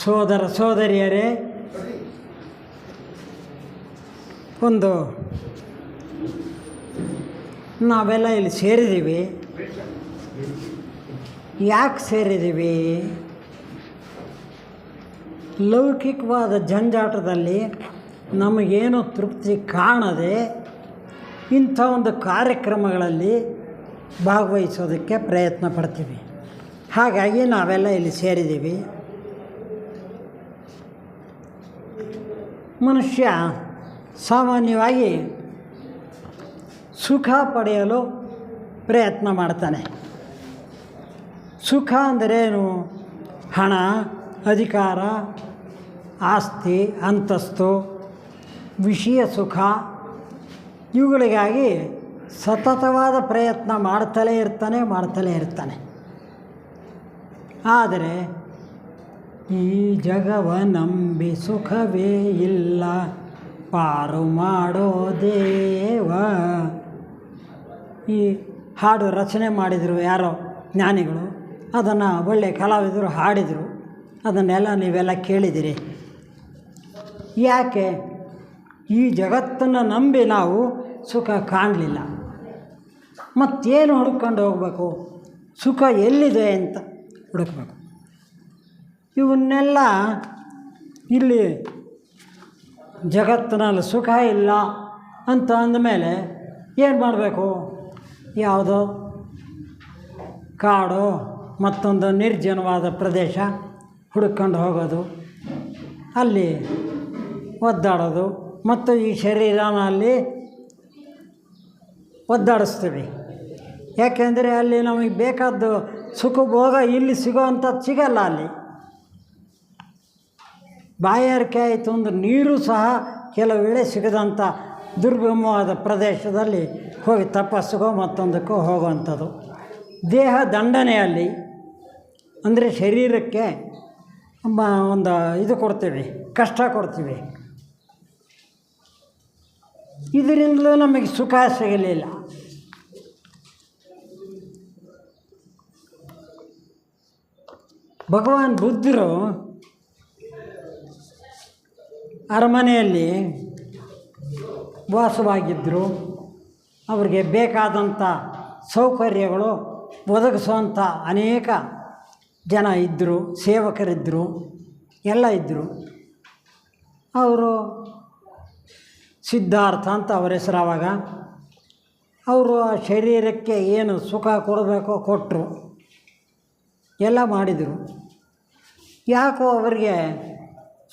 ಸೋದರ ಸೋದರಿಯರೇ, ಒಂದು ನಾವೆಲ್ಲ ಇಲ್ಲಿ ಸೇರಿದ್ದೀವಿ. ಯಾಕೆ ಸೇರಿದ್ದೀವಿ? ಲೌಕಿಕವಾದ ಜಂಜಾಟದಲ್ಲಿ ನಮಗೇನು ತೃಪ್ತಿ ಕಾಣದೆ ಇಂಥ ಒಂದು ಕಾರ್ಯಕ್ರಮಗಳಲ್ಲಿ ಭಾಗವಹಿಸೋದಕ್ಕೆ ಪ್ರಯತ್ನ ಪಡ್ತೀವಿ. ಹಾಗಾಗಿ ನಾವೆಲ್ಲ ಇಲ್ಲಿ ಸೇರಿದ್ದೀವಿ. ಮನುಷ್ಯ ಸಾಮಾನ್ಯವಾಗಿ ಸುಖ ಪಡೆಯಲು ಪ್ರಯತ್ನ ಮಾಡ್ತಾನೆ. ಸುಖ ಅಂದರೇನು? ಹಣ, ಅಧಿಕಾರ, ಆಸ್ತಿ, ಅಂತಸ್ತು, ವಿಷಯ ಸುಖ, ಇವುಗಳಿಗಾಗಿ ಸತತವಾದ ಪ್ರಯತ್ನ ಮಾಡ್ತಲೇ ಇರ್ತಾನೆ. ಆದರೆ ಈ ಜಗವ ನಂಬಿ ಸುಖವೇ ಇಲ್ಲ, ಪಾರು ಮಾಡೋ ದೇವ. ಈ ಹಾಡು ರಚನೆ ಮಾಡಿದರು ಯಾರೋ ಜ್ಞಾನಿಗಳು, ಅದನ್ನು ಒಳ್ಳೆಯ ಕಲಾವಿದರು ಹಾಡಿದರು. ಅದನ್ನೆಲ್ಲ ನೀವೆಲ್ಲ ಕೇಳಿದಿರಿ. ಯಾಕೆ ಈ ಜಗತ್ತನ್ನು ನಂಬಿ ನಾವು ಸುಖ ಕಾಣಲಿಲ್ಲ? ಮತ್ತೇನು ಹುಡ್ಕೊಂಡು ಹೋಗಬೇಕು? ಸುಖ ಎಲ್ಲಿದೆ ಅಂತ ಹುಡುಕಬೇಕು. ಇವನ್ನೆಲ್ಲ ಇಲ್ಲಿ ಜಗತ್ತಿನಲ್ಲಿ ಸುಖ ಇಲ್ಲ ಅಂತ ಅಂದಮೇಲೆ ಏನು ಮಾಡಬೇಕು? ಯಾವುದೋ ಕಾಡು, ಮತ್ತೊಂದು ನಿರ್ಜನವಾದ ಪ್ರದೇಶ ಹುಡುಕೊಂಡು ಹೋಗೋದು, ಅಲ್ಲಿ ಒದ್ದಾಡೋದು, ಮತ್ತು ಈ ಶರೀರನ ಅಲ್ಲಿ ಒದ್ದಾಡಿಸ್ತೀವಿ. ಯಾಕೆಂದರೆ ಅಲ್ಲಿ ನಮಗೆ ಬೇಕಾದ್ದು ಸುಖ ಭೋಗ ಇಲ್ಲಿ ಸಿಗೋವಂಥದ್ದು ಸಿಗಲ್ಲ. ಅಲ್ಲಿ ಬಾಯಾರಿಕೆ ಆಯಿತು ಅಂದರೆ ನೀರು ಸಹ ಕೆಲವು ವೇಳೆ ಸಿಗದಂಥ ದುರ್ಗಮವಾದ ಪ್ರದೇಶದಲ್ಲಿ ಹೋಗಿ ತಪಸ್ಸಿಗೋ ಮತ್ತೊಂದಕ್ಕೋ ಹೋಗುವಂಥದ್ದು. ದೇಹ ದಂಡನೆಯಲ್ಲಿ ಅಂದರೆ ಶರೀರಕ್ಕೆ ಒಂದು ಇದು ಕೊಡ್ತೀವಿ, ಕಷ್ಟ ಕೊಡ್ತೀವಿ. ಇದರಿಂದಲೂ ನಮಗೆ ಸುಖ ಸಿಗಲಿಲ್ಲ. ಭಗವಾನ್ ಬುದ್ಧರು ಅರಮನೆಯಲ್ಲಿ ವಾಸವಾಗಿದ್ದರು. ಅವರಿಗೆ ಬೇಕಾದಂಥ ಸೌಕರ್ಯಗಳು ಒದಗಿಸುವಂಥ ಅನೇಕ ಜನ ಇದ್ದರು, ಸೇವಕರಿದ್ದರು, ಎಲ್ಲ ಇದ್ದರು. ಅವರು ಸಿದ್ಧಾರ್ಥ ಅಂತ ಅವರ ಹೆಸರು. ಆವಾಗ ಅವರು ಆ ಶರೀರಕ್ಕೆ ಏನು ಸುಖ ಕೊಡಬೇಕೋ ಕೊಟ್ಟರು, ಎಲ್ಲ ಮಾಡಿದರು. ಯಾಕೋ ಅವರಿಗೆ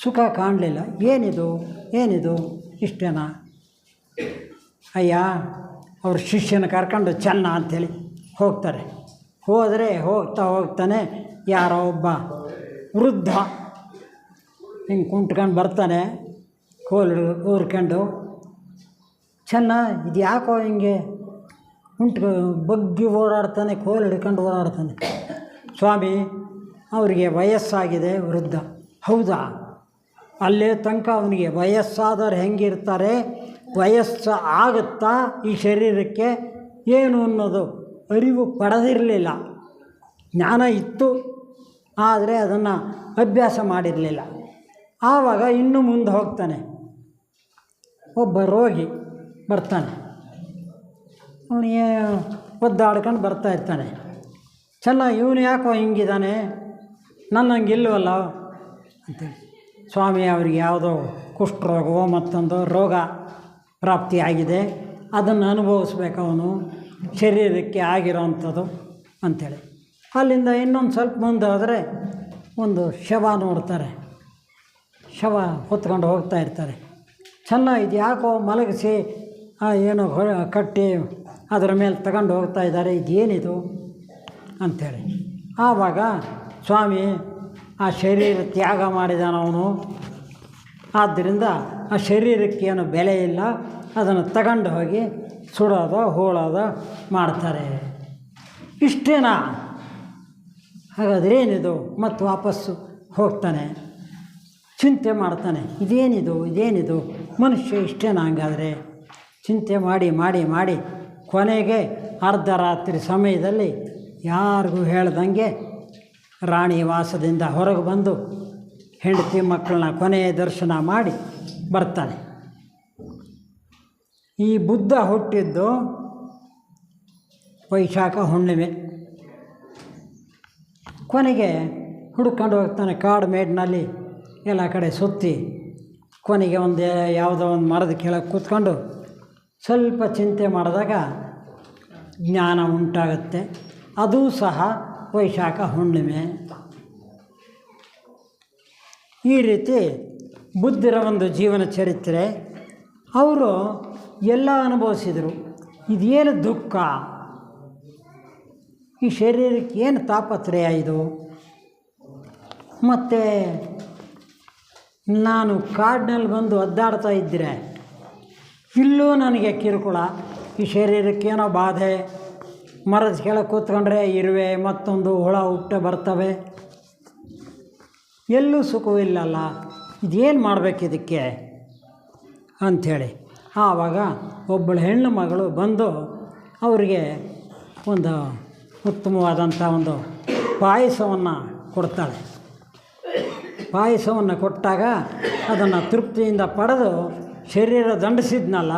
ಸುಖ ಕಾಣಲಿಲ್ಲ. ಏನಿದು ಇಷ್ಟೇನಾ? ಅಯ್ಯ, ಅವ್ರ ಶಿಷ್ಯನ ಕರ್ಕೊಂಡು ಚೆನ್ನ ಅಂಥೇಳಿ ಹೋಗ್ತಾರೆ. ಹೋಗ್ತಾನೆ ಯಾರೋ ಒಬ್ಬ ವೃದ್ಧ ಹಿಂಗೆ ಕುಂಟ್ಕೊಂಡು ಬರ್ತಾನೆ, ಕೋಲು ಊರ್ಕೊಂಡು. ಚೆನ್ನ, ಇದು ಯಾಕೋ ಹಿಂಗೆ ಬಗ್ಗಿ ಓಡಾಡ್ತಾನೆ, ಕೋಲು ಹಿಡ್ಕೊಂಡು ಓಡಾಡ್ತಾನೆ. ಸ್ವಾಮಿ, ಅವರಿಗೆ ವಯಸ್ಸಾಗಿದೆ. ವೃದ್ಧ, ಹೌದಾ? ಅಲ್ಲೇ ತನಕ ಅವನಿಗೆ ವಯಸ್ಸಾದವ್ರು ಹೆಂಗಿರ್ತಾರೆ, ವಯಸ್ಸು ಆಗುತ್ತಾ ಈ ಶರೀರಕ್ಕೆ ಏನು ಅನ್ನೋದು ಅರಿವು ಪಡೆದಿರಲಿಲ್ಲ. ಜ್ಞಾನ ಇತ್ತು, ಆದರೆ ಅದನ್ನು ಅಭ್ಯಾಸ ಮಾಡಿರಲಿಲ್ಲ. ಆವಾಗ ಇನ್ನೂ ಮುಂದೆ ಹೋಗ್ತಾನೆ. ಒಬ್ಬ ರೋಗಿ ಬರ್ತಾನೆ, ಅವನಿಗೆ ಒದ್ದಾಡ್ಕೊಂಡು ಬರ್ತಾಯಿರ್ತಾನೆ. ಚೆನ್ನಾಗಿ, ಇವನು ಯಾಕೋ ಹಿಂಗಿದ್ದಾನೆ, ನನ್ನಂಗೆ ಇಲ್ಲವಲ್ಲ ಅಂತೇಳಿ. ಸ್ವಾಮಿ, ಅವರಿಗೆ ಯಾವುದೋ ಕುಷ್ಠರೋಗವೋ ಮತ್ತೊಂದು ರೋಗ ಪ್ರಾಪ್ತಿಯಾಗಿದೆ, ಅದನ್ನು ಅನುಭವಿಸ್ಬೇಕು ಅವನು, ಶರೀರಕ್ಕೆ ಆಗಿರೋವಂಥದ್ದು ಅಂಥೇಳಿ. ಅಲ್ಲಿಂದ ಇನ್ನೊಂದು ಸ್ವಲ್ಪ ಮುಂದೆ ಹೋದರೆ ಒಂದು ಶವ ನೋಡ್ತಾರೆ. ಶವ ಹೊತ್ಕೊಂಡು ಹೋಗ್ತಾ ಇರ್ತಾರೆ. ಚೆನ್ನಾಗಿದೆ, ಯಾಕೋ ಮಲಗಿಸಿ ಏನೋ ಕಟ್ಟಿ ಅದರ ಮೇಲೆ ತಗೊಂಡು ಹೋಗ್ತಾ ಇದ್ದಾರೆ, ಇದೇನಿದು ಅಂಥೇಳಿ. ಆವಾಗ ಸ್ವಾಮಿ, ಆ ಶರೀರ ತ್ಯಾಗ ಮಾಡಿದಾನವನು, ಆದ್ದರಿಂದ ಆ ಶರೀರಕ್ಕೇನು ಬೆಲೆ ಇಲ್ಲ, ಅದನ್ನು ತಗೊಂಡು ಹೋಗಿ ಸುಡೋದು ಹೂಳೋದು ಮಾಡ್ತಾರೆ. ಇಷ್ಟೇನಾ? ಹಾಗಾದರೆ ಏನಿದು? ಮತ್ತು ವಾಪಸ್ಸು ಹೋಗ್ತಾನೆ, ಚಿಂತೆ ಮಾಡ್ತಾನೆ. ಇದೇನಿದು ಮನುಷ್ಯ ಇಷ್ಟೇನಾ? ಹಂಗಾದರೆ ಚಿಂತೆ ಮಾಡಿ ಕೊನೆಗೆ ಅರ್ಧರಾತ್ರಿ ಸಮಯದಲ್ಲಿ ಯಾರಿಗೂ ಹೇಳ್ದಂಗೆ ರಾಣಿ ವಾಸದಿಂದ ಹೊರಗೆ ಬಂದು ಹೆಂಡತಿ ಮಕ್ಕಳನ್ನ ಕೊನೆಯ ದರ್ಶನ ಮಾಡಿ ಬರ್ತಾನೆ. ಈ ಬುದ್ಧ ಹುಟ್ಟಿದ್ದು ವೈಶಾಖ ಹುಣ್ಣಿಮೆ. ಕೊನೆಗೆ ಹುಡ್ಕೊಂಡು ಹೋಗ್ತಾನೆ ಕಾಡು ಮೇಡಿನಲ್ಲಿ ಎಲ್ಲ ಕಡೆ ಸುತ್ತಿ. ಕೊನೆಗೆ ಯಾವುದೋ ಒಂದು ಮರದ ಕೆಳಗೆ ಕೂತ್ಕೊಂಡು ಸ್ವಲ್ಪ ಚಿಂತೆ ಮಾಡಿದಾಗ ಜ್ಞಾನ ಉಂಟಾಗುತ್ತೆ. ಅದೂ ಸಹ ವೈಶಾಖ ಹುಣ್ಣಿಮೆ. ಈ ರೀತಿ ಬುದ್ಧರ ಒಂದು ಜೀವನ ಚರಿತ್ರೆ. ಅವರು ಎಲ್ಲ ಅನುಭವಿಸಿದರು. ಇದೇನು ದುಃಖ, ಈ ಶರೀರಕ್ಕೆ ಏನು ತಾಪತ್ರಯ ಇದು, ಮತ್ತು ನಾನು ಕಾಡಿನಲ್ಲಿ ಬಂದು ಒದ್ದಾಡ್ತಾ ಇದ್ದರೆ ಇಲ್ಲೂ ನನಗೆ ಕಿರುಕುಳ, ಈ ಶರೀರಕ್ಕೇನೋ ಬಾಧೆ, ಮರದ ಕೆಳಗೆ ಕೂತ್ಕೊಂಡ್ರೆ ಇರುವೆ ಮತ್ತೊಂದು ಹುಳ ಹುಟ್ಟು ಬರ್ತವೆ, ಎಲ್ಲೂ ಸುಖವಿಲ್ಲಲ್ಲ, ಇದೇನು ಮಾಡಬೇಕಿದಕ್ಕೆ ಅಂಥೇಳಿ ಆವಾಗ ಒಬ್ಬಳು ಹೆಣ್ಣು ಮಗಳು ಬಂದು ಅವರಿಗೆ ಒಂದು ಉತ್ತಮವಾದಂಥ ಒಂದು ಪಾಯಸವನ್ನು ಕೊಡ್ತಾಳೆ. ಪಾಯಸವನ್ನು ಕೊಟ್ಟಾಗ ಅದನ್ನು ತೃಪ್ತಿಯಿಂದ ಪಡೆದು ಶರೀರ ದಂಡಿಸಿದ್ನಲ್ಲ,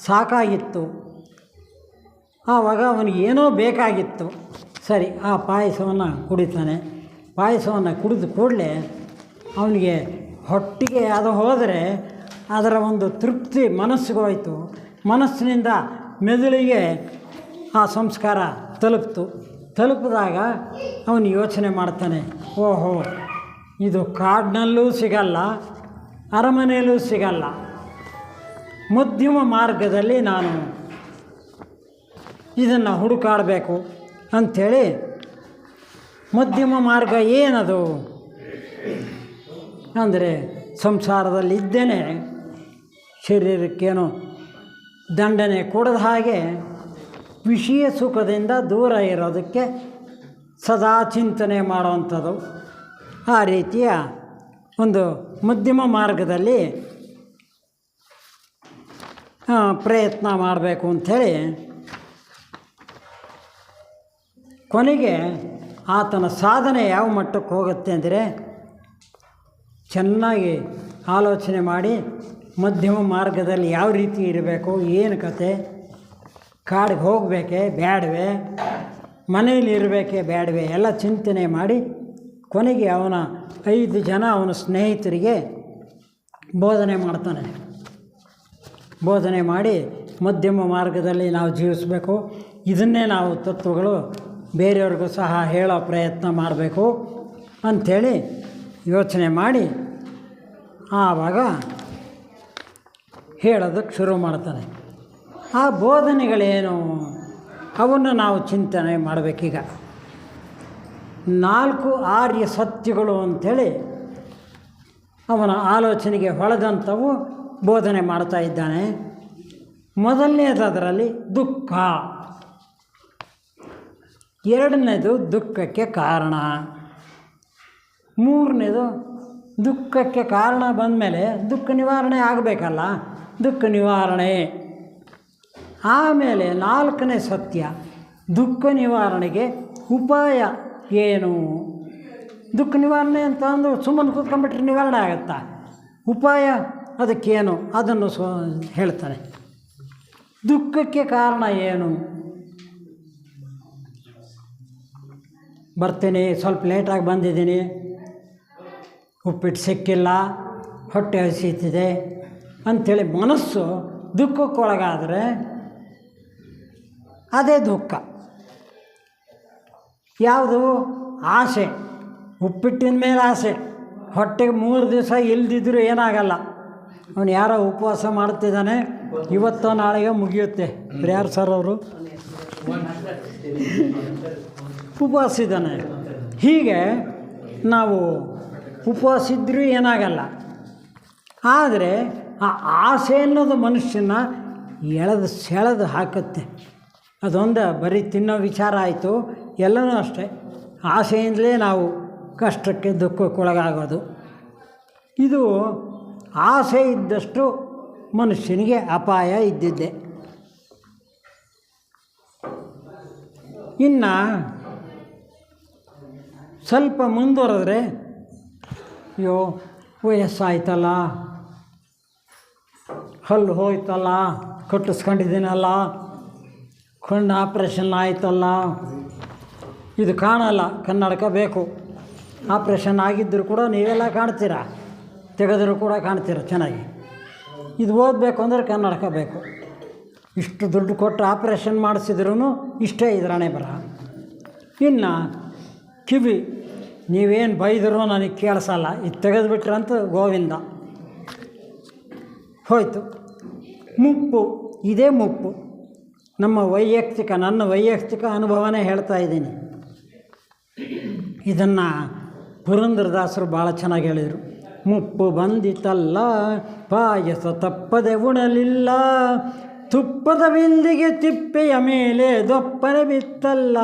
ಸಾಕಾಗಿತ್ತು. ಆವಾಗ ಅವನಿಗೆ ಏನೋ ಬೇಕಾಗಿತ್ತು. ಸರಿ, ಆ ಪಾಯಸವನ್ನು ಕುಡಿತಾನೆ. ಪಾಯಸವನ್ನು ಕುಡಿದ ಕೂಡಲೇ ಅವನಿಗೆ ಹೊಟ್ಟಿಗೆ ಅದು ಹೋದರೆ ಅದರ ಒಂದು ತೃಪ್ತಿ ಮನಸ್ಸಿಗೆ ಹೋಯಿತು. ಮನಸ್ಸಿನಿಂದ ಮೆದುಳಿಗೆ ಆ ಸಂಸ್ಕಾರ ತಲುಪಿದಾಗ ಅವನು ಯೋಚನೆ ಮಾಡ್ತಾನೆ, ಓಹೋ, ಇದು ಕಾಡಿನಲ್ಲೂ ಸಿಗಲ್ಲ, ಅರಮನೆಯಲ್ಲೂ ಸಿಗಲ್ಲ, ಮಧ್ಯಮ ಮಾರ್ಗದಲ್ಲಿ ನಾನು ಇದನ್ನು ಹುಡುಕಾಡಬೇಕು ಅಂಥೇಳಿ ಮಧ್ಯಮ ಮಾರ್ಗ ಏನದು ಅಂದರೆ ಸಂಸಾರದಲ್ಲಿ ಇದ್ದೇನೆ, ಶರೀರಕ್ಕೇನು ದಂಡನೆ ಕೊಡದ ಹಾಗೆ ವಿಷಯ ಸುಖದಿಂದ ದೂರ ಇರೋದಕ್ಕೆ ಸದಾ ಚಿಂತನೆ ಮಾಡುವಂಥದ್ದು. ಆ ರೀತಿಯ ಒಂದು ಮಧ್ಯಮ ಮಾರ್ಗದಲ್ಲಿ ಪ್ರಯತ್ನ ಮಾಡಬೇಕು ಅಂಥೇಳಿ ಕೊನೆಗೆ ಆತನ ಸಾಧನೆ ಯಾವ ಮಟ್ಟಕ್ಕೆ ಹೋಗುತ್ತೆ ಅಂದರೆ, ಚೆನ್ನಾಗಿ ಆಲೋಚನೆ ಮಾಡಿ ಮಧ್ಯಮ ಮಾರ್ಗದಲ್ಲಿ ಯಾವ ರೀತಿ ಇರಬೇಕು, ಏನು ಕತೆ, ಕಾಡಿಗೆ ಹೋಗಬೇಕೆ ಬೇಡವೇ, ಮನೆಯಲ್ಲಿ ಇರಬೇಕೆ ಬೇಡವೇ ಎಲ್ಲ ಚಿಂತನೆ ಮಾಡಿ ಕೊನೆಗೆ ಅವನ 5 ಜನ ಅವನ ಸ್ನೇಹಿತರಿಗೆ ಬೋಧನೆ ಮಾಡ್ತಾನೆ. ಬೋಧನೆ ಮಾಡಿ ಮಧ್ಯಮ ಮಾರ್ಗದಲ್ಲಿ ನಾವು ಜೀವಿಸಬೇಕು, ಇದನ್ನೇ ನಾವು ತತ್ವಗಳು ಬೇರೆಯವ್ರಿಗೂ ಸಹ ಹೇಳೋ ಪ್ರಯತ್ನ ಮಾಡಬೇಕು ಅಂಥೇಳಿ ಯೋಚನೆ ಮಾಡಿ ಆವಾಗ ಹೇಳೋದಕ್ಕೆ ಶುರು ಮಾಡ್ತಾನೆ. ಆ ಬೋಧನೆಗಳೇನು ಅವನ್ನು ನಾವು ಚಿಂತನೆ ಮಾಡಬೇಕೀಗ. 4 ಆರ್ಯ ಸತ್ಯಗಳು ಅಂಥೇಳಿ ಅವನ ಆಲೋಚನೆಗೆ ಹೊಳೆದಂಥವು ಬೋಧನೆ ಮಾಡ್ತಾ ಇದ್ದಾನೆ. ಮೊದಲನೇದರಲ್ಲಿ ದುಃಖ, ಎರಡನೇದು ದುಃಖಕ್ಕೆ ಕಾರಣ, ಮೂರನೇದು ದುಃಖಕ್ಕೆ ಕಾರಣ ಬಂದಮೇಲೆ ದುಃಖ ನಿವಾರಣೆ ಆಗಬೇಕಲ್ಲ, ದುಃಖ ನಿವಾರಣೆ. ಆಮೇಲೆ 4ನೇ ಸತ್ಯ, ದುಃಖ ನಿವಾರಣೆಗೆ ಉಪಾಯ ಏನು. ದುಃಖ ನಿವಾರಣೆ ಅಂತ ಅಂದು ಸುಮ್ಮನೆ ಕೂತ್ಕೊಂಡ್ಬಿಟ್ರೆ ನಿವಾರಣೆ ಆಗುತ್ತಾ, ಉಪಾಯ ಅದಕ್ಕೇನು ಅದನ್ನು ಹೇಳ್ತಾನೆ. ದುಃಖಕ್ಕೆ ಕಾರಣ ಏನು, ಬರ್ತೀನಿ, ಸ್ವಲ್ಪ ಲೇಟಾಗಿ ಬಂದಿದ್ದೀನಿ, ಉಪ್ಪಿಟ್ಟು ಸಿಕ್ಕಿಲ್ಲ, ಹೊಟ್ಟೆ ಹಸಿತಿದೆ ಅಂಥೇಳಿ ಮನಸ್ಸು ದುಃಖಕ್ಕೊಳಗಾದರೆ ಅದೇ ದುಃಖ. ಯಾವುದು ಆಸೆ, ಉಪ್ಪಿಟ್ಟಿನ ಮೇಲೆ ಆಸೆ, ಹೊಟ್ಟೆಗೆ 3 ದಿವಸ ಇಲ್ದಿದ್ದರೂ ಏನಾಗಲ್ಲ. ಅವನು ಯಾರೋ ಉಪವಾಸ ಮಾಡ್ತಿದ್ದಾನೆ, ಇವತ್ತೋ ನಾಳೆಗೆ ಮುಗಿಯುತ್ತೆ. ಯಾರು ಸರ್ ಅವರು ಉಪವಾಸ ಇದ್ದಾನೆ. ಹೀಗೆ ನಾವು ಉಪವಾಸ ಇದ್ದರೂ ಏನಾಗಲ್ಲ. ಆದರೆ ಆ ಆಸೆ ಅನ್ನೋದು ಮನುಷ್ಯನ ಸೆಳೆದು ಹಾಕುತ್ತೆ. ಅದೊಂದು ಬರೀ ತಿನ್ನೋ ವಿಚಾರ ಆಯಿತು, ಎಲ್ಲನೂ ಅಷ್ಟೇ. ಆಸೆಯಿಂದಲೇ ನಾವು ಕಷ್ಟಕ್ಕೆ ದುಃಖಕ್ಕೊಳಗಾಗೋದು. ಇದು ಆಸೆ ಇದ್ದಷ್ಟು ಮನುಷ್ಯನಿಗೆ ಅಪಾಯ ಇದ್ದಿದ್ದೆ. ಇನ್ನು ಸ್ವಲ್ಪ ಮುಂದುವರೆದ್ರೆ ಅಯ್ಯೋ ವಯಸ್ಸಾಯ್ತಲ್ಲ, ಹಲ್ಲು ಹೋಯ್ತಲ್ಲ, ಕಟ್ಟಿಸ್ಕೊಂಡಿದ್ದೀನಲ್ಲ, ಕಣ್ಣು ಆಪ್ರೇಷನ್ ಆಯ್ತಲ್ಲ, ಇದು ಕಾಣಲ್ಲ, ಕನ್ನಡಕ ಬೇಕು. ಆಪ್ರೇಷನ್ ಆಗಿದ್ದರೂ ಕೂಡ ನೀವೆಲ್ಲ ಕಾಣ್ತೀರ, ತೆಗೆದರೂ ಕೂಡ ಕಾಣ್ತೀರ ಚೆನ್ನಾಗಿ. ಇದು ಓದಬೇಕು ಅಂದರೆ ಕನ್ನಡಕ ಬೇಕು. ಇಷ್ಟು ದುಡ್ಡು ಕೊಟ್ಟು ಆಪ್ರೇಷನ್ ಮಾಡಿಸಿದ್ರೂ ಇಷ್ಟೇ ಇದ್ರಾಣೆ ಬರ. ಇನ್ನು ಕಿವಿ ನೀವೇನು ಬೈದರೂ ನನಗೆ ಕೇಳಿಸಲ್ಲ, ಇದು ತೆಗೆದುಬಿಟ್ರಂತ ಗೋವಿಂದ ಹೋಯಿತು. ಮುಪ್ಪು, ಇದೇ ಮುಪ್ಪು. ನನ್ನ ವೈಯಕ್ತಿಕ ಅನುಭವನೇ ಹೇಳ್ತಾ ಇದ್ದೀನಿ. ಇದನ್ನು ಪುರಂದರದಾಸರು ಭಾಳ ಚೆನ್ನಾಗಿ ಹೇಳಿದರು. ಮುಪ್ಪು ಬಂದಿತಲ್ಲ, ಪಾಯಸ ತಪ್ಪದೆ ಉಣಲಿಲ್ಲ, ತುಪ್ಪದ ಬಿಂದಿಗೆ ತಿಪ್ಪೆಯ ಮೇಲೆ ದೊಪ್ಪನೆ ಬಿತ್ತಲ್ಲ,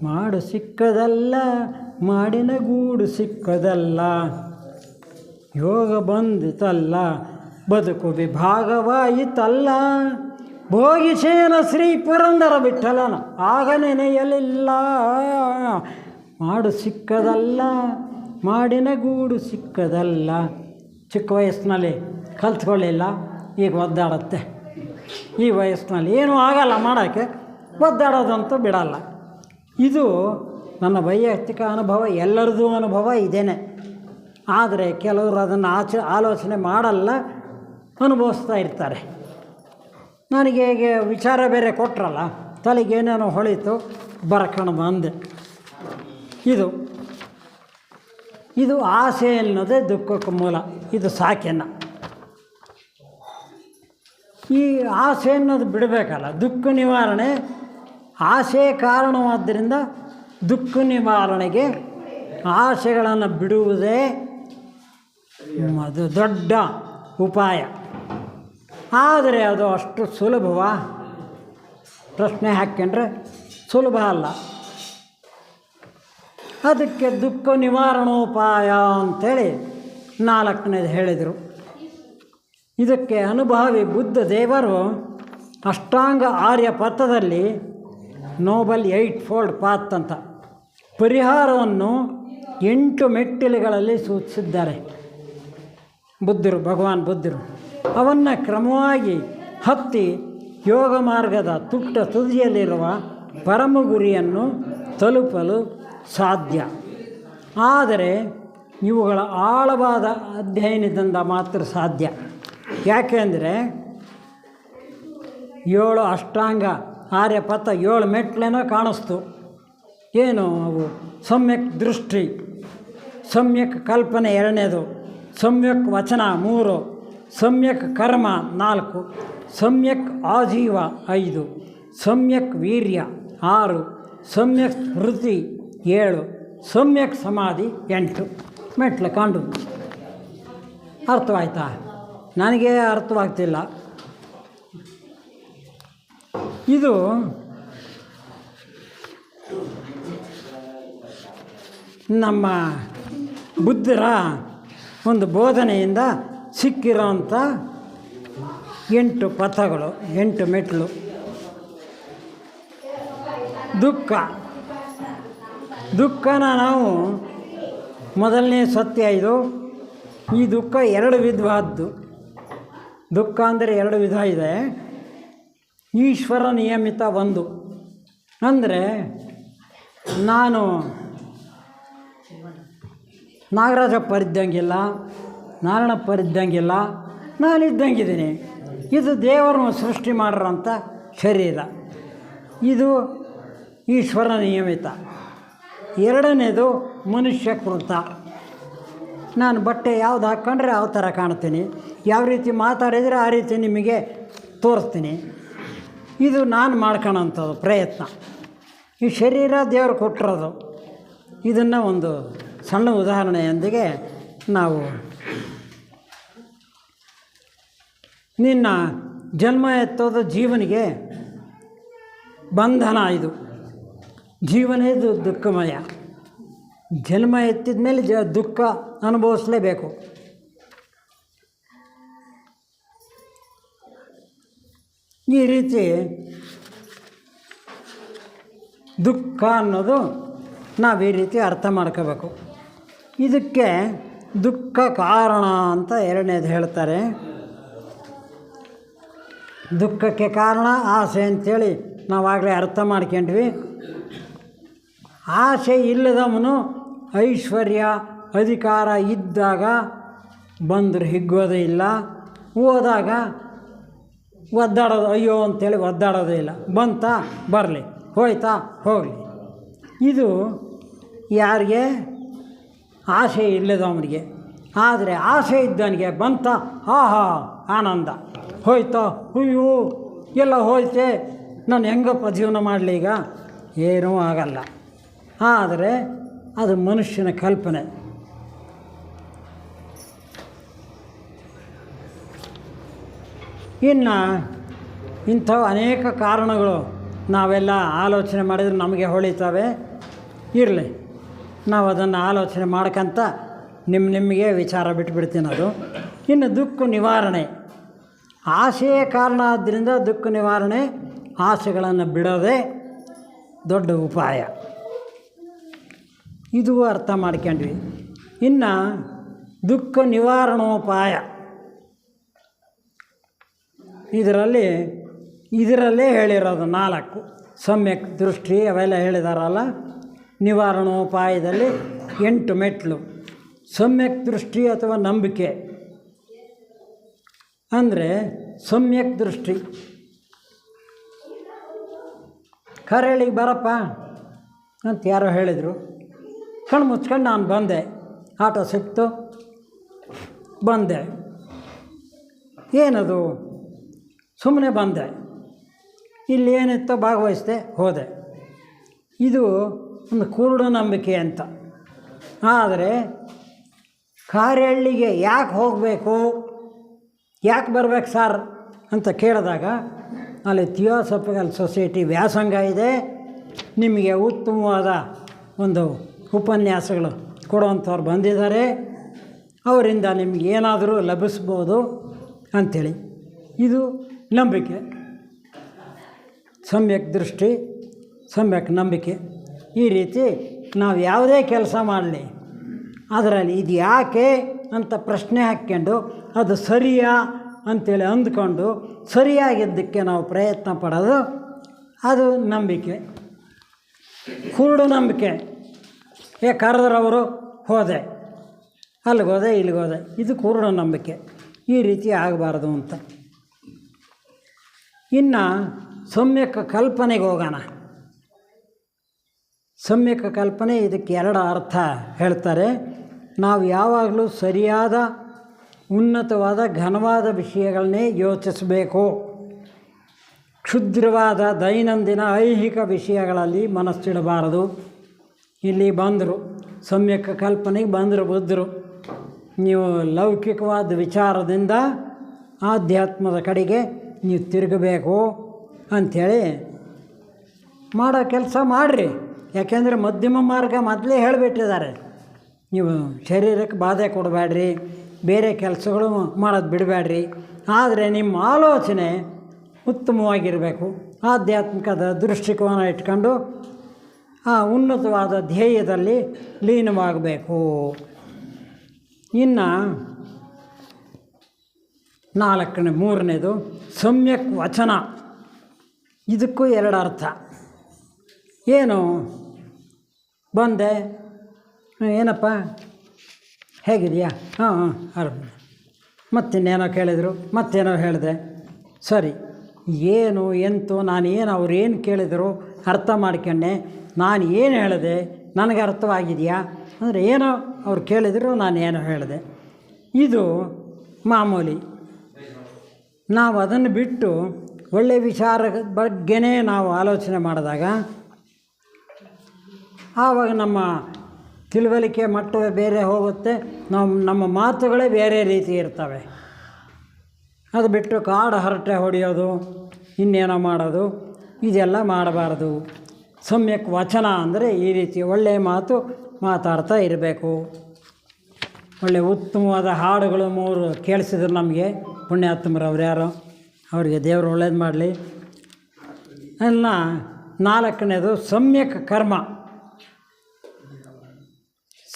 ಮಾಡು ಸಿಕ್ಕದಲ್ಲ, ಮಾಡಿನ ಗೂಡು ಸಿಕ್ಕದಲ್ಲ, ಯೋಗ ಬಂದಿತಲ್ಲ, ಬದುಕು ವಿಭಾಗವಾಯಿತಲ್ಲ, ಭೋಗಿಸೇನ ಶ್ರೀ ಪುರಂದರ ವಿಠಲನ ಆಗ ನೆನೆಯಲಿಲ್ಲ, ಮಾಡು ಸಿಕ್ಕದಲ್ಲ, ಮಾಡಿನ ಗೂಡು ಸಿಕ್ಕದಲ್ಲ. ಚಿಕ್ಕ ವಯಸ್ಸಿನಲ್ಲಿ ಕಲ್ತ್ಕೊಳ್ಳಿಲ್ಲ, ಈಗ ಒದ್ದಾಡುತ್ತೆ. ಈ ವಯಸ್ಸಿನಲ್ಲಿ ಏನೂ ಆಗಲ್ಲ ಮಾಡೋಕ್ಕೆ, ಒದ್ದಾಡೋದಂತೂ ಬಿಡಲ್ಲ. ಇದು ನನ್ನ ವೈಯಕ್ತಿಕ ಅನುಭವ, ಎಲ್ಲರದ್ದು ಅನುಭವ ಇದೇನೆ. ಆದರೆ ಕೆಲವರು ಅದನ್ನು ಆಲೋಚನೆ ಮಾಡಲ್ಲ, ಅನುಭವಿಸ್ತಾ ಇರ್ತಾರೆ. ನನಗೆ ಹೇಗೆ ವಿಚಾರ ಬೇರೆ ಕೊಟ್ರಲ್ಲ, ತಲೆಗೇನೇನೋ ಹೊಳಿತು, ಬರ್ಕೊಂಡು ಬಂದೆ. ಇದು ಆಸೆ ಅನ್ನೋದೇ ದುಃಖಕ್ಕೆ ಮೂಲ. ಇದು ಸಾಕೆನ್ನ. ಈ ಆಸೆ ಅನ್ನೋದು ಬಿಡಬೇಕಲ್ಲ. ದುಃಖ ನಿವಾರಣೆ, ಆಸೆ ಕಾರಣವಾದ್ದರಿಂದ ದುಃಖ ನಿವಾರಣೆಗೆ ಆಸೆಗಳನ್ನು ಬಿಡುವುದೇ ಅದು ದೊಡ್ಡ ಉಪಾಯ. ಆದರೆ ಅದು ಅಷ್ಟು ಸುಲಭವಾ? ಪ್ರಶ್ನೆ ಹಾಕ್ಕೊಂಡ್ರೆ ಸುಲಭ ಅಲ್ಲ. ಅದಕ್ಕೆ ದುಃಖ ನಿವಾರಣೋಪಾಯ ಅಂಥೇಳಿ 4ನೇದು ಹೇಳಿದರು. ಇದಕ್ಕೆ ಅನುಭವಿ ಬುದ್ಧ ದೇವರು ಅಷ್ಟಾಂಗ ಆರ್ಯ ಪಥದಲ್ಲಿ ನೋಬಲ್ 8 ಫೋಲ್ಡ್ ಪಾತ್ ಅಂತ ಪರಿಹಾರವನ್ನು 8 ಮೆಟ್ಟಿಲುಗಳಲ್ಲಿ ಸೂಚಿಸಿದ್ದಾರೆ ಬುದ್ಧರು, ಭಗವಾನ್ ಬುದ್ಧರು. ಅವನ್ನು ಕ್ರಮವಾಗಿ ಹತ್ತಿ ಯೋಗ ಮಾರ್ಗದ ತುದಿಯಲ್ಲಿರುವ ಪರಮ ಗುರಿಯನ್ನು ತಲುಪಲು ಸಾಧ್ಯ. ಆದರೆ ಇವುಗಳ ಆಳವಾದ ಅಧ್ಯಯನದಿಂದ ಮಾತ್ರ ಸಾಧ್ಯ. ಯಾಕೆಂದರೆ 7 ಅಷ್ಟಾಂಗ ಆರ್ಯಪಥ 7 ಮೆಟ್ಲೇನೋ ಕಾಣಿಸ್ತು. ಏನು ಅವು? ಸಮ್ಯಕ್ ದೃಷ್ಟಿ, ಸಮ್ಯಕ್ ಕಲ್ಪನೆ 2ನೇದು, ಸಮ್ಯಕ್ ವಚನ 3, ಸಮ್ಯಕ್ ಕರ್ಮ 4, ಸಮ್ಯಕ್ ಆಜೀವ 5, ಸಮ್ಯಕ್ ವೀರ್ಯ 6, ಸಮ್ಯಕ್ ಸ್ಮೃತಿ 7, ಸಮ್ಯಕ್ ಸಮಾಧಿ 8 ಮೆಟ್ಲು ಕಾಂಡು. ಅರ್ಥವಾಯ್ತಾ? ನನಗೆ ಅರ್ಥವಾಗ್ತಿಲ್ಲ. ಇದು ನಮ್ಮ ಬುದ್ಧರ ಒಂದು ಬೋಧನೆಯಿಂದ ಸಿಕ್ಕಿರೋಂಥ 8 ಪಥಗಳು, 8 ಮೆಟ್ಲು. ದುಃಖನ ನಾವು ಮೊದಲನೇ ಸತ್ಯ ಇದು. ಈ ದುಃಖ 2 ವಿಧವಾದ್ದು. ದುಃಖ ಅಂದರೆ 2 ವಿಧ ಇದೆ. ಈಶ್ವರ ನಿಯಮಿತ ಒಂದು ಅಂದರೆ ನಾನು ನಾಗರಾಜಪ್ಪರಿದ್ದಂಗಿಲ್ಲ, ನಾರಾಯಣಪ್ಪರಿದ್ದಂಗಿಲ್ಲ, ನಾನಿದ್ದಂಗಿದ್ದೀನಿ. ಇದು ದೇವರನ್ನು ಸೃಷ್ಟಿ ಮಾಡಿರೋಂಥ ಶರೀರ, ಇದು ಈಶ್ವರ ನಿಯಮಿತ. 2ನೇದು ಮನುಷ್ಯಕೃತ. ನಾನು ಬಟ್ಟೆ ಯಾವ್ದು ಹಾಕ್ಕೊಂಡ್ರೆ ಯಾವ ಥರ ಕಾಣ್ತೀನಿ, ಯಾವ ರೀತಿ ಮಾತಾಡಿದರೆ ಆ ರೀತಿ ನಿಮಗೆ ತೋರಿಸ್ತೀನಿ. ಇದು ನಾನು ಮಾಡ್ಕೊಳ್ಳೋಂಥದ್ದು ಪ್ರಯತ್ನ. ಈ ಶರೀರ ದೇವರು ಕೊಟ್ಟಿರೋದು. ಇದನ್ನು ಒಂದು ಸಣ್ಣ ಉದಾಹರಣೆಯೊಂದಿಗೆ ನಾವು ನಿನ್ನ ಜನ್ಮ ಎತ್ತೋದು ಜೀವನಿಗೆ ಬಂಧನ. ಇದು ಜೀವನ ಇದು ದುಃಖಮಯ. ಜನ್ಮ ಎತ್ತಿದ ಮೇಲೆ ದುಃಖ ಅನುಭವಿಸಲೇಬೇಕು. ಈ ರೀತಿ ದುಃಖ ಅನ್ನೋದು ನಾವು ಈ ರೀತಿ ಅರ್ಥ ಮಾಡ್ಕೋಬೇಕು. ಇದಕ್ಕೆ ದುಃಖ ಕಾರಣ ಅಂತ ಎರಡನೇದು ಹೇಳ್ತಾರೆ. ದುಃಖಕ್ಕೆ ಕಾರಣ ಆಸೆ ಅಂಥೇಳಿ ನಾವಾಗಲೇ ಅರ್ಥ ಮಾಡ್ಕೊಂಡ್ವಿ. ಆಸೆ ಇಲ್ಲದವನು ಐಶ್ವರ್ಯ ಅಧಿಕಾರ ಇದ್ದಾಗ ಬಂದರೆ ಹಿಗ್ಗೋದೇ ಇಲ್ಲ, ಹೋದಾಗ ಒದ್ದಾಡೋದು ಅಯ್ಯೋ ಅಂಥೇಳಿ ಒದ್ದಾಡೋದೇ ಇಲ್ಲ. ಬಂತಾ ಬರಲಿ, ಹೋಯ್ತಾ ಹೋಗಲಿ. ಇದು ಯಾರಿಗೆ? ಆಸೆ ಇಲ್ಲದವನಿಗೆ. ಆದರೆ ಆಸೆ ಇದ್ದವನಿಗೆ ಬಂತ ಆಹಾ ಆನಂದ, ಹೋಯ್ತಾ ಅಯ್ಯೋ ಎಲ್ಲ ಹೋಯ್ತೆ, ನಾನು ಹೆಂಗಪ್ಪ ಜೀವನ ಮಾಡಲಿ, ಈಗ ಏನೂ ಆಗಲ್ಲ. ಆದರೆ ಅದು ಮನುಷ್ಯನ ಕಲ್ಪನೆ. ಇನ್ನು ಇಂಥವು ಅನೇಕ ಕಾರಣಗಳು ನಾವೆಲ್ಲ ಆಲೋಚನೆ ಮಾಡಿದರೆ ನಮಗೆ ಹೊಳಿತವೆ. ಇರಲಿ, ನಾವು ಅದನ್ನು ಆಲೋಚನೆ ಮಾಡ್ಕೊಂತ ನಿಮಗೆ ವಿಚಾರ ಬಿಟ್ಬಿಡ್ತೀನಿ. ಅದು ಇನ್ನು ದುಃಖ ನಿವಾರಣೆ. ಆಸೆಯೇ ಕಾರಣ ಆದ್ದರಿಂದ ದುಃಖ ನಿವಾರಣೆ, ಆಸೆಗಳನ್ನು ಬಿಡೋದೇ ದೊಡ್ಡ ಉಪಾಯ. ಇದು ಅರ್ಥ ಮಾಡ್ಕೊಂಡ್ವಿ. ಇನ್ನು ದುಃಖ ನಿವಾರಣೋಪಾಯ ಇದರಲ್ಲೇ ಹೇಳಿರೋದು 4 ಸಮ್ಯಕ್ ದೃಷ್ಟಿ ಅವೆಲ್ಲ ಹೇಳಿದಾರಲ್ಲ. ನಿವಾರಣೋಪಾಯದಲ್ಲಿ 8 ಮೆಟ್ಲು. ಸಮ್ಯಕ್ ದೃಷ್ಟಿ ಅಥವಾ ನಂಬಿಕೆ ಅಂದರೆ ಸಮ್ಯಕ್ ದೃಷ್ಟಿ. ಕರೇಳಿಗೆ ಬರಪ್ಪ ಅಂತ ಯಾರೋ ಹೇಳಿದರು. ಕಣ್ಣು ಮುಚ್ಕೊಂಡು ನಾನು ಬಂದೆ, ಆಟೋ ಸಿಕ್ತು, ಬಂದೆ. ಏನದು? ಸುಮ್ಮನೆ ಬಂದೆ, ಇಲ್ಲಿ ಏನಿತ್ತೋ ಭಾಗವಹಿಸಿದೆ, ಹೋದೆ. ಇದು ಒಂದು ಕುರುಡು ನಂಬಿಕೆ ಅಂತ. ಆದರೆ ಕಾರಹಳ್ಳಿಗೆ ಯಾಕೆ ಹೋಗಬೇಕು, ಯಾಕೆ ಬರಬೇಕು ಸರ್ ಅಂತ ಕೇಳಿದಾಗ ಅಲ್ಲಿ ಥಿಯೋಸಫಿಕಲ್ ಸೊಸೈಟಿ ವ್ಯಾಸಂಗ ಇದೆ, ನಿಮಗೆ ಉತ್ತಮವಾದ ಒಂದು ಉಪನ್ಯಾಸಗಳು ಕೊಡುವಂಥವ್ರು ಬಂದಿದ್ದಾರೆ, ಅವರಿಂದ ನಿಮಗೆ ಏನಾದರೂ ಲಭಿಸ್ಬೋದು ಅಂಥೇಳಿ. ಇದು ನಂಬಿಕೆ, ಸಮ್ಯಕ್ ದೃಷ್ಟಿ, ಸಮ್ಯಕ್ ನಂಬಿಕೆ. ಈ ರೀತಿ ನಾವು ಯಾವುದೇ ಕೆಲಸ ಮಾಡಲಿ ಅದರಲ್ಲಿ ಇದು ಯಾಕೆ ಅಂತ ಪ್ರಶ್ನೆ ಹಾಕ್ಕೊಂಡು ಅದು ಸರಿಯಾ ಅಂಥೇಳಿ ಅಂದ್ಕೊಂಡು ಸರಿಯಾಗಿದ್ದಕ್ಕೆ ನಾವು ಪ್ರಯತ್ನ ಪಡೋದು ಅದು ನಂಬಿಕೆ. ಕುರುಡು ನಂಬಿಕೆ, ಕರೆದ್ರವರು ಹೋದೆ, ಅಲ್ಲಿಗೋದೆ ಇಲ್ಲಿಗೋದೆ, ಇದು ಕುರುಡು ನಂಬಿಕೆ. ಈ ರೀತಿ ಆಗಬಾರ್ದು ಅಂತ. ಇನ್ನು ಸಮ್ಯಕ್ ಕಲ್ಪನೆಗೆ ಹೋಗೋಣ. ಸಮ್ಯಕ್ ಕಲ್ಪನೆ ಇದಕ್ಕೆ 2 ಅರ್ಥ ಹೇಳ್ತಾರೆ. ನಾವು ಯಾವಾಗಲೂ ಸರಿಯಾದ ಉನ್ನತವಾದ ಘನವಾದ ವಿಷಯಗಳನ್ನೇ ಯೋಚಿಸಬೇಕು. ಕ್ಷುದ್ರವಾದ ದೈನಂದಿನ ಐಹಿಕ ವಿಷಯಗಳಲ್ಲಿ ಮನಸ್ಸಿಡಬಾರದು. ಇಲ್ಲಿ ಬಂದರು, ಸಮ್ಯಕ್ ಕಲ್ಪನೆಗೆ ಬಂದರು ಬುದ್ಧರು. ನೀವು ಲೌಕಿಕವಾದ ವಿಚಾರದಿಂದ ಆಧ್ಯಾತ್ಮದ ಕಡೆಗೆ ನೀವು ತಿರುಗಬೇಕು ಅಂಥೇಳಿ ಮಾಡೋ ಕೆಲಸ ಮಾಡಿರಿ. ಯಾಕೆಂದರೆ ಮಧ್ಯಮ ಮಾರ್ಗ ಮೊದಲೇ ಹೇಳಿಬಿಟ್ಟಿದ್ದಾರೆ. ನೀವು ಶರೀರಕ್ಕೆ ಬಾಧೆ ಕೊಡಬೇಡ್ರಿ, ಬೇರೆ ಕೆಲಸಗಳು ಮಾಡೋದು ಬಿಡಬೇಡ್ರಿ. ಆದರೆ ನಿಮ್ಮ ಆಲೋಚನೆ ಉತ್ತಮವಾಗಿರಬೇಕು. ಆಧ್ಯಾತ್ಮಿಕದ ದೃಷ್ಟಿಕೋನ ಇಟ್ಕೊಂಡು ಆ ಉನ್ನತವಾದ ಧ್ಯೇಯದಲ್ಲಿ ಲೀನವಾಗಬೇಕು. ಇನ್ನು 3ನೇದು ಸಮ್ಯಕ್ ವಚನ. ಇದಕ್ಕೂ 2 ಅರ್ಥ. ಏನು? ಬಂದೆ, ಏನಪ್ಪ ಹೇಗಿದೆಯಾ, ಹಾಂ ಆರಾಮ. ಮತ್ತಿನ್ನೇನೋ ಕೇಳಿದರು, ಮತ್ತೇನೋ ಹೇಳಿದೆ. ಸರಿ, ಏನು ಎಂತು ನಾನೇನು ಅವ್ರು ಏನು ಕೇಳಿದರು ಅರ್ಥ ಮಾಡ್ಕೊಂಡೆ, ನಾನು ಏನು ಹೇಳಿದೆ ನನಗೆ ಅರ್ಥವಾಗಿದೆಯಾ ಅಂದರೆ ಏನೋ ಅವ್ರು ಕೇಳಿದರು, ನಾನು ಏನೋ ಹೇಳಿದೆ. ಇದು ಮಾಮೂಲಿ. ನಾವು ಅದನ್ನು ಬಿಟ್ಟು ಒಳ್ಳೆಯ ವಿಚಾರದ ಬಗ್ಗೆನೇ ನಾವು ಆಲೋಚನೆ ಮಾಡಿದಾಗ ಆವಾಗ ನಮ್ಮ ತಿಳುವಳಿಕೆ ಮಟ್ಟವೇ ಬೇರೆ ಹೋಗುತ್ತೆ, ನಮ್ಮ ಮಾತುಗಳೇ ಬೇರೆ ರೀತಿ ಇರ್ತವೆ. ಅದು ಬಿಟ್ಟು ಕಾಡು ಹರಟೆ ಹೊಡೆಯೋದು, ಇನ್ನೇನೋ ಮಾಡೋದು, ಇದೆಲ್ಲ ಮಾಡಬಾರ್ದು. ಸಮ್ಯಕ್ ವಚನ ಅಂದರೆ ಈ ರೀತಿ ಒಳ್ಳೆಯ ಮಾತು ಮಾತಾಡ್ತಾ ಇರಬೇಕು. ಒಳ್ಳೆಯ ಉತ್ತಮವಾದ ಹಾಡುಗಳು 3 ಕೇಳಿಸಿದ್ರು ನಮಗೆ ಪುಣ್ಯಾತ್ಮರವ್ರು ಯಾರೋ, ಅವರಿಗೆ ದೇವರು ಒಳ್ಳೇದು ಮಾಡಲಿ. ಎಲ್ಲ 4ನೇದು ಸಮ್ಯಕ್ ಕರ್ಮ.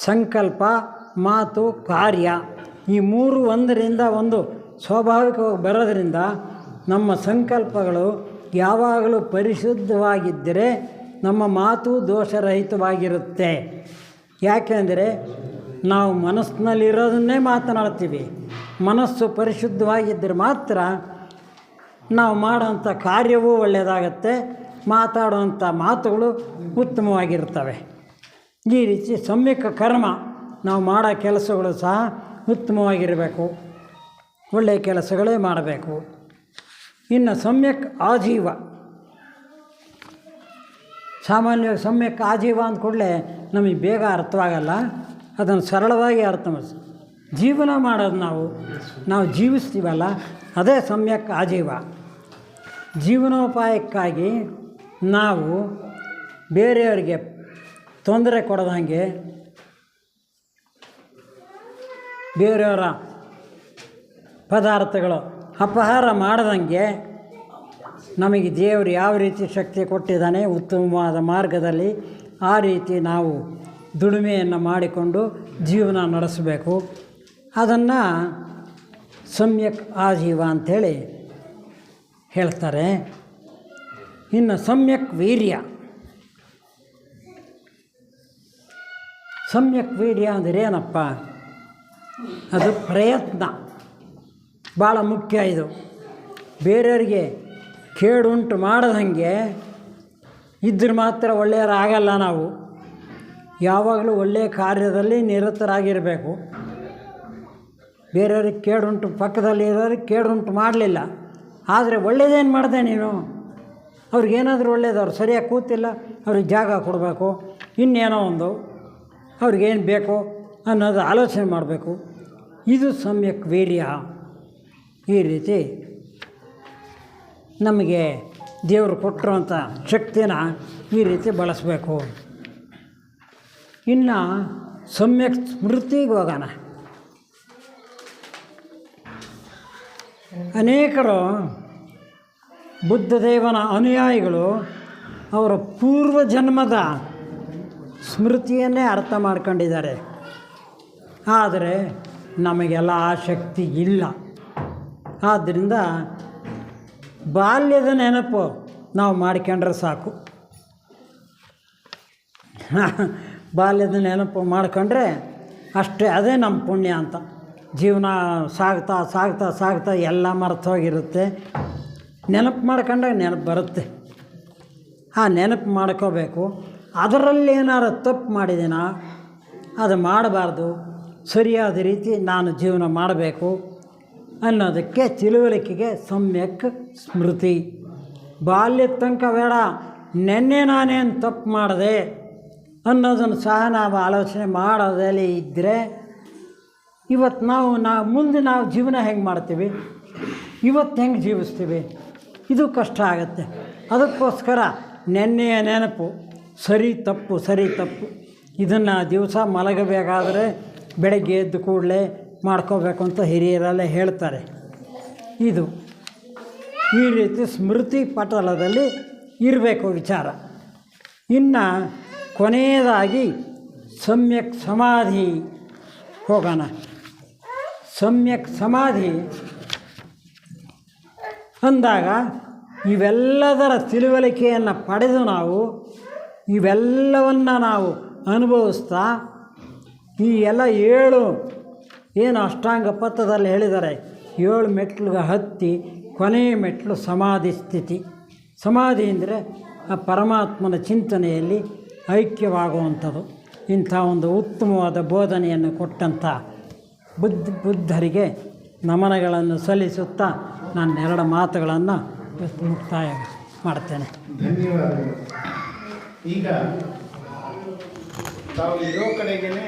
ಸಂಕಲ್ಪ, ಮಾತು, ಕಾರ್ಯ ಈ ಮೂರು ಒಂದರಿಂದ ಒಂದು ಸ್ವಾಭಾವಿಕವಾಗಿ ಬರೋದರಿಂದ ನಮ್ಮ ಸಂಕಲ್ಪಗಳು ಯಾವಾಗಲೂ ಪರಿಶುದ್ಧವಾಗಿದ್ದರೆ ನಮ್ಮ ಮಾತು ದೋಷರಹಿತವಾಗಿರುತ್ತೆ. ಯಾಕೆಂದರೆ ನಾವು ಮನಸ್ಸಿನಲ್ಲಿರೋದನ್ನೇ ಮಾತನಾಡ್ತೀವಿ. ಮನಸ್ಸು ಪರಿಶುದ್ಧವಾಗಿದ್ದರೆ ಮಾತ್ರ ನಾವು ಮಾಡೋಂಥ ಕಾರ್ಯವೂ ಒಳ್ಳೆಯದಾಗತ್ತೆ, ಮಾತಾಡುವಂಥ ಮಾತುಗಳು ಉತ್ತಮವಾಗಿರ್ತವೆ. ಈ ರೀತಿ ಸಮ್ಯಕ್ ಕರ್ಮ ನಾವು ಮಾಡೋ ಕೆಲಸಗಳು ಸಹ ಉತ್ತಮವಾಗಿರಬೇಕು, ಒಳ್ಳೆಯ ಕೆಲಸಗಳೇ ಮಾಡಬೇಕು. ಇನ್ನು ಸಮ್ಯಕ್ ಆಜೀವ, ಸಾಮಾನ್ಯವಾಗಿ ಸಮ್ಯಕ್ ಆಜೀವ ಅಂದ ಕೂಡಲೇ ನಮಗೆ ಬೇಗ ಅರ್ಥವಾಗಲ್ಲ. ಅದನ್ನು ಸರಳವಾಗಿ ಅರ್ಥ ಮಾಡಿಸಿ ಜೀವನ ಮಾಡೋದು ನಾವು ಜೀವಿಸ್ತೀವಲ್ಲ, ಅದೇ ಸಮ್ಯಕ್ ಆಜೀವ. ಜೀವನೋಪಾಯಕ್ಕಾಗಿ ನಾವು ಬೇರೆಯವರಿಗೆ ತೊಂದರೆ ಕೊಡದಂಗೆ, ಬೇರೆಯವರ ಪದಾರ್ಥಗಳು ಅಪಹಾರ ಮಾಡದಂಗೆ ನಮಗೆ ದೇವರು ಯಾವ ರೀತಿ ಶಕ್ತಿ ಕೊಟ್ಟಿದ್ದಾನೆ ಉತ್ತಮವಾದ ಮಾರ್ಗದಲ್ಲಿ ಆ ರೀತಿ ನಾವು ದುಡಿಮೆಯನ್ನು ಮಾಡಿಕೊಂಡು ಜೀವನ ನಡೆಸಬೇಕು. ಅದನ್ನು ಸಮ್ಯಕ್ ಆಜೀವ ಅಂಥೇಳಿ ಹೇಳ್ತಾರೆ. ಇನ್ನು ಸಮ್ಯಕ್ ವೀರ್ಯ. ಸಮ್ಯಕ್ ವೀರ್ಯ ಅಂದರೆ ಏನಪ್ಪ? ಅದು ಪ್ರಯತ್ನ ಭಾಳ ಮುಖ್ಯ. ಇದು ಬೇರೆಯವರಿಗೆ ಕೇಡುಂಟು ಮಾಡದಂಗೆ ಇದ್ರೆ ಮಾತ್ರ ಒಳ್ಳೆಯರಾಗಲ್ಲ. ನಾವು ಯಾವಾಗಲೂ ಒಳ್ಳೆಯ ಕಾರ್ಯದಲ್ಲಿ ನಿರತರಾಗಿರಬೇಕು. ಬೇರೆಯವ್ರಿಗೆ ಕೇಡುಂಟು, ಪಕ್ಕದಲ್ಲಿ ಇರೋರಿಗೆ ಕೇಡುಂಟು ಮಾಡಲಿಲ್ಲ, ಆದರೆ ಒಳ್ಳೇದೇನು ಮಾಡಿದೆ ನೀನು? ಅವ್ರಿಗೇನಾದರೂ ಒಳ್ಳೇದು, ಅವ್ರು ಸರಿಯಾಗಿ ಕೂತಿಲ್ಲ, ಅವ್ರಿಗೆ ಜಾಗ ಕೊಡಬೇಕು, ಇನ್ನೇನೋ ಒಂದು ಅವ್ರಿಗೇನು ಬೇಕೋ ಅನ್ನೋದು ಆಲೋಚನೆ ಮಾಡಬೇಕು. ಇದು ಸಮ್ಯಕ್ ವೀರ್ಯ. ಈ ರೀತಿ ನಮಗೆ ದೇವರು ಕೊಟ್ಟಿರುವಂಥ ಶಕ್ತಿನ ಈ ರೀತಿ ಬಳಸಬೇಕು. ಇನ್ನು ಸಮ್ಯಕ್ ಸ್ಮೃತಿಗೆ ಹೋಗೋಣ. ಅನೇಕರು ಬುದ್ಧದೇವನ ಅನುಯಾಯಿಗಳು ಅವರ ಪೂರ್ವ ಜನ್ಮದ ಸ್ಮೃತಿಯನ್ನೇ ಅರ್ಥ ಮಾಡ್ಕೊಂಡಿದ್ದಾರೆ. ಆದರೆ ನಮಗೆಲ್ಲ ಆ ಶಕ್ತಿ ಇಲ್ಲ. ಆದ್ದರಿಂದ ಬಾಲ್ಯದ ನೆನಪು ನಾವು ಮಾಡ್ಕೊಂಡ್ರೆ ಸಾಕು. ಬಾಲ್ಯದ ನೆನಪು ಮಾಡ್ಕೊಂಡ್ರೆ ಅಷ್ಟೇ, ಅದೇ ನಮ್ಮ ಪುಣ್ಯ ಅಂತ. ಜೀವನ ಸಾಗ್ತಾ ಸಾಗ್ತಾ ಸಾಗ್ತಾ ಎಲ್ಲ ಮರ್ತೋಗಿರುತ್ತೆ. ನೆನಪು ಮಾಡ್ಕೊಂಡಾಗ ನೆನಪು ಬರುತ್ತೆ. ಆ ನೆನಪು ಮಾಡ್ಕೋಬೇಕು. ಅದರಲ್ಲಿ ಏನಾರು ತಪ್ಪು ಮಾಡಿದ್ದೀನ ಅದು ಮಾಡಬಾರ್ದು, ಸರಿಯಾದ ರೀತಿ ನಾನು ಜೀವನ ಮಾಡಬೇಕು ಅನ್ನೋದಕ್ಕೆ ತಿಳುವಳಿಕೆಗೆ ಸಮ್ಯಕ್ ಸ್ಮೃತಿ. ಬಾಲ್ಯದ ತನಕ ಬೇಡ, ನೆನ್ನೆ ನಾನೇನು ತಪ್ಪು ಮಾಡಿದೆ ಅನ್ನೋದನ್ನು ಸಹ ನಾವು ಆಲೋಚನೆ ಮಾಡೋದಲ್ಲಿ ಇದ್ದರೆ ಇವತ್ತು ಮುಂದೆ ನಾವು ಜೀವನ ಹೆಂಗೆ ಮಾಡ್ತೀವಿ, ಇವತ್ತು ಹೆಂಗೆ ಜೀವಿಸ್ತೀವಿ, ಇದು ಕಷ್ಟ ಆಗುತ್ತೆ. ಅದಕ್ಕೋಸ್ಕರ ನೆನ್ನೆಯ ನೆನಪು, ಸರಿ ತಪ್ಪು ಇದನ್ನು ದಿವಸ ಮಲಗಬೇಕಾದ್ರೆ ಬೆಳಗ್ಗೆ ಎದ್ದು ಕೂಡಲೇ ಮಾಡ್ಕೋಬೇಕು ಅಂತ ಹಿರಿಯರೆಲ್ಲ ಹೇಳ್ತಾರೆ. ಇದು ಈ ರೀತಿ ಸ್ಮೃತಿ ಪಟಲದಲ್ಲಿ ಇರಬೇಕು ವಿಚಾರ. ಇನ್ನು ಕೊನೆಯದಾಗಿ ಸಮ್ಯಕ್ ಸಮಾಧಿ ಹೋಗೋಣ. ಸಮ್ಯಕ್ ಸಮಾಧಿ ಅಂದಾಗ ಇವೆಲ್ಲದರ ತಿಳುವಳಿಕೆಯನ್ನು ಪಡೆದು ನಾವು ಇವೆಲ್ಲವನ್ನು ನಾವು ಅನುಭವಿಸ್ತಾ ಈ ಎಲ್ಲ 7 ಏನು ಅಷ್ಟಾಂಗ ಪಥದಲ್ಲಿ ಹೇಳಿದ್ದಾರೆ, 7 ಮೆಟ್ಲಿಗೆ ಹತ್ತಿ ಕೊನೆಯ ಮೆಟ್ಲು ಸಮಾಧಿ ಸ್ಥಿತಿ. ಸಮಾಧಿ ಅಂದರೆ ಆ ಪರಮಾತ್ಮನ ಚಿಂತನೆಯಲ್ಲಿ ಐಕ್ಯವಾಗುವಂಥದ್ದು. ಇಂಥ ಒಂದು ಉತ್ತಮವಾದ ಬೋಧನೆಯನ್ನು ಕೊಟ್ಟಂಥ ಬುದ್ಧರಿಗೆ ನಮನಗಳನ್ನು ಸಲ್ಲಿಸುತ್ತಾ ನಾನು 2 ಮಾತುಗಳನ್ನು ಮುಕ್ತಾಯ ಮಾಡ್ತೇನೆ. ಧನ್ಯವಾದಗಳು. ಈಗ ತಾವು ಇರೋ ಕಡೆಗೇ